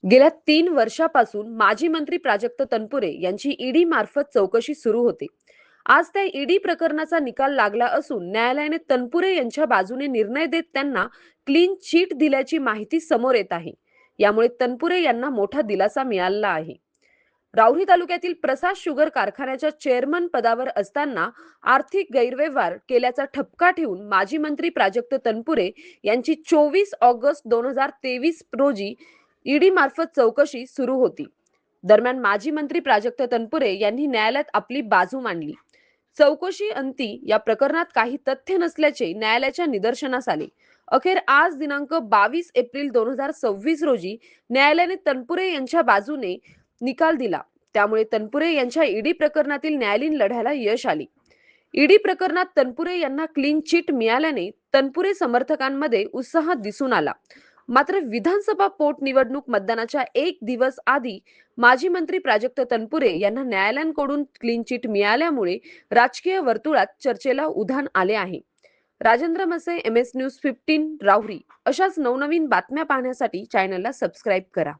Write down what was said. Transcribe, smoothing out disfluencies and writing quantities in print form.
गेल्या 3 वर्षापासून माजी मंत्री प्राजक्त तनपुरे यांची ईडी मार्फत चौकशी सुरू होती. आज त्या ईडी प्रकरणाचा निकाल लागला असून न्यायालयाने तनपुरे यांच्या बाजूने निर्णय देत त्यांना क्लीन चिट दिल्याची माहिती समोर येत आहे. यामुळे तनपुरे यांना मोठा दिलासा मिळाला आहे. राऊरी तालुक्यातील प्रसाद शुगर कारखान्याच्या चेअरमन पदावर असताना आर्थिक गैरव्यवहार केल्याचा ठपका ठेवून माजी मंत्री प्राजक्त तनपुरे यांची 24 ऑगस्ट 2023 रोजी ईडी मार्फत चौकशी सुरू होती. दरम्यान माजी मंत्री प्राजक्त तनपुरे यांनी न्यायालयात आपली बाजू मांडली. चौकशी अंती या प्रकरणात काही तथ्य नसल्याचे न्यायालयाच्या निदर्शनास आले. अखेर आज दिनांक 22 एप्रिल 2026 रोजी न्यायालयाने तनपुरे यांच्या बाजूने निकाल दिला. त्यामुळे तनपुरे यांच्या ईडी प्रकरणातील न्यायालयीन लढ्याला यश आले. ईडी प्रकरणात तनपुरे यांना क्लीन चिट मिळाल्याने तनपुरे समर्थकांमध्ये उत्साह दिसून आला. मात्र विधानसभा पोटनिवडणूक मतदानाच्या 1 दिवस आधी माजी मंत्री प्राजक्त तनपुरे यांना न्यायालयाकडून क्लीन चिट मिळाल्यामुळे राजकीय वर्तुळात चर्चेला उधाण आले आहे. राजेंद्र मसे, MS न्यूज 15, राहुरी. अशाच नवनवीन बातम्या पाहण्यासाठी चॅनलला सबस्क्राईब करा.